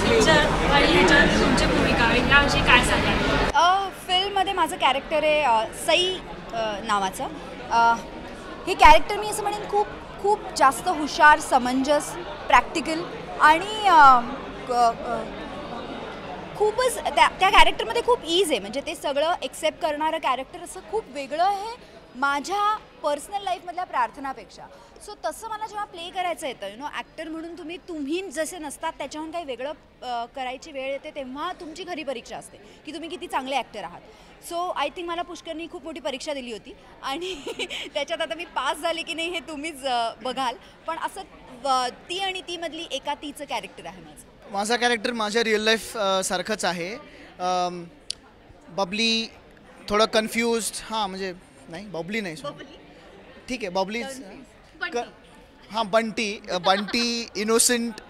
Picture आणि ह्याच्यात तुमची भूमिका याविषयी काय सांगाल? फिल्ममध्ये माझं कॅरेक्टर आहे सई नावाचं. हे कॅरेक्टर मी असं म्हणेन खूप खूप जास्त हुशार, समंजस, प्रॅक्टिकल आणि खूपच त्या कॅरेक्टरमध्ये खूप ईज आहे. म्हणजे ते सगळं एक्सेप्ट करणारं कॅरेक्टर असं खूप वेगळं आहे माझ्या पर्सनल लाईफमधल्या प्रार्थनापेक्षा. सो तसं मला जेव्हा प्ले करायचं येतं ॲक्टर म्हणून तुम्ही जसे नसतात त्याच्याहून काही वेगळं करायची वेळ येते तेव्हा तुमची खरी परीक्षा असते की तुम्ही किती चांगले ॲक्टर आहात. सो आय थिंक मला पुष्करनी खूप मोठी परीक्षा दिली होती आणि त्याच्यात आता मी पास झाले की नाही हे तुम्हीच बघाल. पण असं ती आणि तीमधली एका तीचं कॅरेक्टर आहे माझा कॅरेक्टर माझ्या रिअल लाईफ सारखंच आहे. बबली, थोडं कन्फ्यूज्ड. हां म्हणजे नाही बबली नाही, ठीक आहे बबली. हां बंटी इनोसेंट,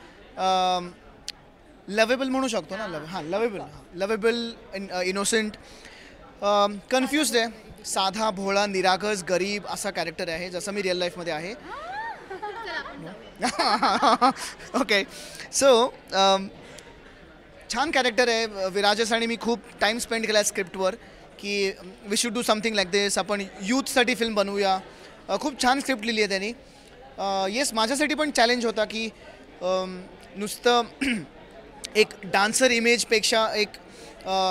लवेबल म्हणू शकतो ना. लवेबल इनोसेंट, कन्फ्यूज्ड आहे. साधा भोळा निरागस गरीब असा कॅरेक्टर आहे जसं मी रिअल लाईफमध्ये आहे. ओके सो छान कॅरेक्टर आहे. विराजस आणि मी खूप टाईम स्पेंड केला आहे स्क्रिप्टवर की we should do something like this. आपण यूथसाठी फिल्म बनवूया. खूप छान स्क्रिप्ट लिहिली आहे त्यांनी. येस माझ्यासाठी पण चॅलेंज होता की नुसतं एक डान्सर इमेजपेक्षा एक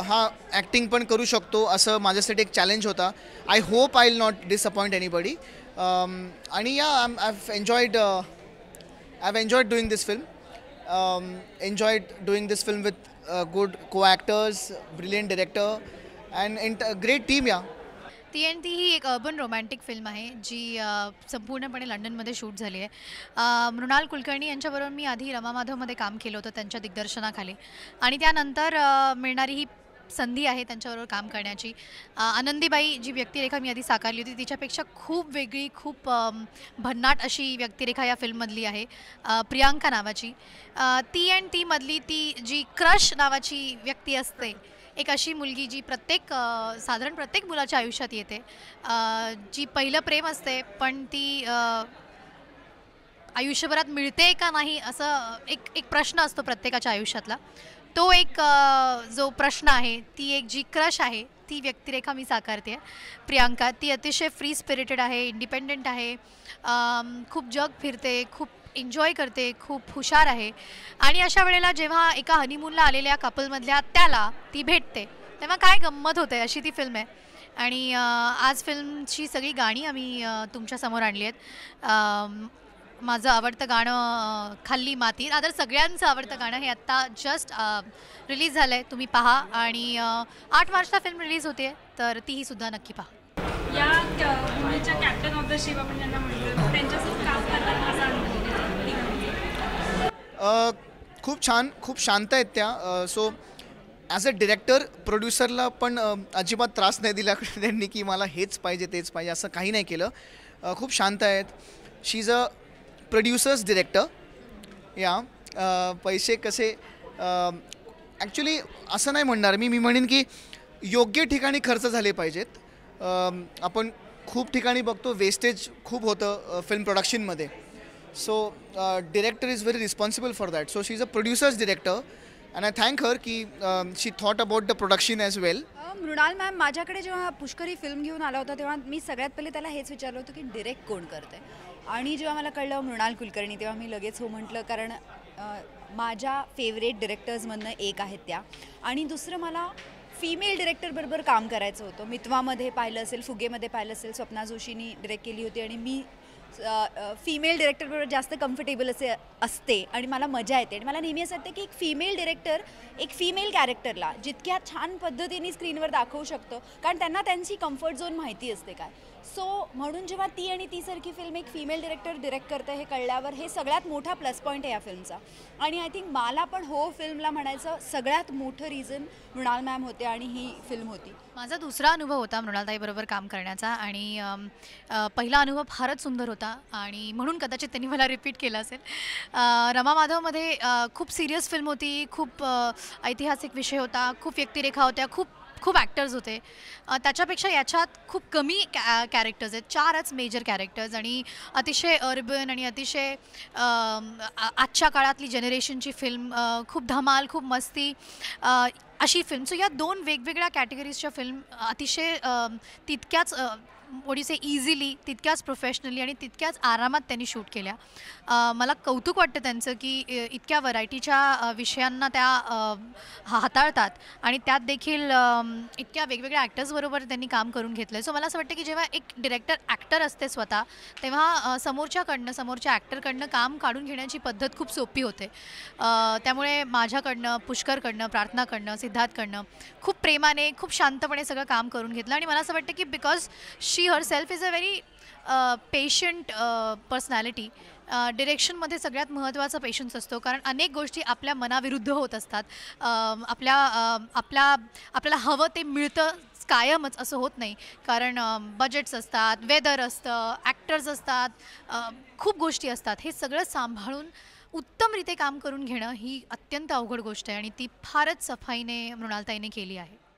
हा ॲक्टिंग पण करू शकतो असं माझ्यासाठी एक चॅलेंज होता. I hope I will not disappoint anybody. आणि या I've enjoyed doing this film. Enjoyed doing this film with good co-actors, brilliant director, and a great team. Yeah. ती ही एक अर्बन रोमॅन्टिक फिल्म आहे जी संपूर्णपणे लंडनमध्ये शूट झाली आहे. मृणाल कुलकर्णी यांच्याबरोबर मी आधी रमा माधवमध्ये काम केलं होतं त्यांच्या दिग्दर्शनाखाली आणि त्यानंतर मिळणारी ही संधी आहे त्यांच्याबरोबर काम करण्याची. आनंदीबाई जी व्यक्तिरेखा मी आधी साकारली होती तिच्यापेक्षा खूप वेगळी, खूप भन्नाट अशी व्यक्तिरेखा या फिल्ममधली आहे. प्रियांका नावाची ती ती जी क्रश नावाची व्यक्ती असते, एक अशी मुलगी जी साधारण प्रत्येक मुलाच्या आयुष्यात येते. जी पहिलं प्रेम असते पण ती आयुष्यभरात मिळते का नाही असं एक प्रश्न असतो प्रत्येकाच्या आयुष्यातला. तो एक जो प्रश्न आहे, ती एक जी क्रश आहे ती व्यक्तिरेखा मी साकारते. प्रियांका ती अतिशय फ्री स्पिरिटेड आहे, इंडिपेंडेंट आहे, खूप जग फिरते, खूप एन्जॉय करते, खूप हुशार आहे. आणि अशा वेळेला जेव्हा एका हनीमूनला आलेल्या कपलमधल्या त्याला ती भेटते तेव्हा काय गंमत होते अशी ती फिल्म आहे. आणि आज फिल्मची सगळी गाणी आम्ही तुमच्यासमोर आणली आहेत. माझं आवडतं गाणं खाल्ली माती, आदर सगळ्यांचं आवडतं गाणं हे आत्ता जस्ट रिलीज झालं आहे. तुम्ही पहा आणि 8 मार्चला फिल्म रिलीज होते तर तीही सुद्धा नक्की पहा. या मूवीच्या कॅप्टन ऑफ द शिप आपण त्यांना म्हणतो त्यांच्यासोबत काम करताना असा अनुभव खूप छान, खूप शांत आहेत त्या. सो ॲज अ डिरेक्टर प्रोड्युसरला पण अजिबात त्रास नाही दिला त्यांनी की मला हेच पाहिजे तेच पाहिजे असं काही नाही केलं. खूप शांत आहेत. शी इज अ प्रोड्युसर्स डिरेक्टर. या पैसे कसे ॲक्च्युली असं नाही म्हणणार मी म्हणेन की योग्य ठिकाणी खर्च झाले पाहिजेत. आपण खूप ठिकाणी बघतो वेस्टेज खूप होतं फिल्म प्रोडक्शनमध्ये. So director is very responsible for that. So she is a producer's director and I thank her की she thought about the production as well. Mrinal ma'am माझ्याकडे जेव्हा पुष्कर ही फिल्म घेऊन आला होता तेव्हा मी सगळ्यात पहिले त्याला हेच विचारलं होतं की डिरेक्ट कोण करतं आहे. आणि जेव्हा मला कळलं मृणाल कुलकर्णी तेव्हा मी लगेच हो म्हटलं, कारण माझ्या फेवरेट डिरेक्टर्समधनं एक आहेत त्या. आणि दुसरं मला फीमेल डिरेक्टरबरोबर काम करायचं होतं. मितवामध्ये पाहिलं असेल, फुगेमध्ये पाहिलं असेल, स्वप्ना जोशीनी डिरेक्ट केली होती आणि मी फीमेल डिरेक्टरबरोबर जास्त कम्फर्टेबल असते आणि मला मजा येते. आणि मला नेहमी असं वाटतं की एक फीमेल डिरेक्टर एक फीमेल कॅरेक्टरला जितक्या छान पद्धतीने स्क्रीनवर दाखवू शकतो कारण त्यांना त्यांची कम्फर्ट झोन माहिती असते काय. सो म्हणून जेव्हा ती आणि तीसारखी फिल्म एक फीमेल डिरेक्टर डिरेक्ट करते हे कळल्यावर हे सगळ्यात मोठा प्लस पॉईंट आहे या फिल्मचा. आणि आय थिंक मला पण हो फिल्मला म्हणायचं सगळ्यात मोठं रिझन मृणाल मॅम होते आणि ही फिल्म होती. माझा दुसरा अनुभव होता मृणालताईबरोबर काम करण्याचा आणि पहिला अनुभव फारच सुंदर होता आणि म्हणून कदाचित त्यांनी मला रिपीट केलं असेल. रमा माधवमध्ये खूप सिरियस फिल्म होती, खूप ऐतिहासिक विषय होता, खूप व्यक्तिरेखा होत्या, खूप खूप ॲक्टर्स होते. त्याच्यापेक्षा याच्यात खूप कमी कॅरेक्टर्स आहेत, 4च मेजर कॅरेक्टर्स आणि अतिशय अर्बन आणि अतिशय आजच्या काळातली जनरेशनची फिल्म, खूप धमाल, खूप मस्ती अशी फिल्म. सो या 2 वेगवेगळ्या कॅटेगरीजच्या फिल्म अतिशय तितक्याच ओडिसे इझिली, तितक्याच प्रोफेशनली आणि तितक्याच आरामात त्यांनी शूट केल्या. मला कौतुक वाटतं त्यांचं की इतक्या व्हरायटीच्या विषयांना त्या हाताळतात आणि त्यात देखील इतक्या वेगवेगळ्या ॲक्टर्सबरोबर त्यांनी काम करून घेतलं आहे. सो मला असं वाटतं की जेव्हा एक डिरेक्टर ॲक्टर असते स्वतः, तेव्हा समोरच्या ॲक्टरकडनं काम काढून घेण्याची पद्धत खूप सोपी होते. त्यामुळे माझ्याकडनं, पुष्करकडनं, प्रार्थनाकडनं, सिद्धार्थकडनं खूप प्रेमाने, खूप शांतपणे सगळं काम करून घेतलं आणि मला असं वाटतं की because she herself is a very patient personality. डिरेक्शनमध्ये सगळ्यात महत्त्वाचा पेशन्स असतो, कारण अनेक गोष्टी आपल्या मनाविरुद्ध होत असतात. आपल्याला हवं ते मिळतं कायमच असं होत नाही, कारण बजेट्स असतात, वेदर असतं, ॲक्टर्स असतात, खूप गोष्टी असतात. हे सगळं सांभाळून उत्तमरीते काम करून घेणं ही अत्यंत अवघड गोष्ट आहे आणि ती फारच सफाईने मृणालताईने केली आहे.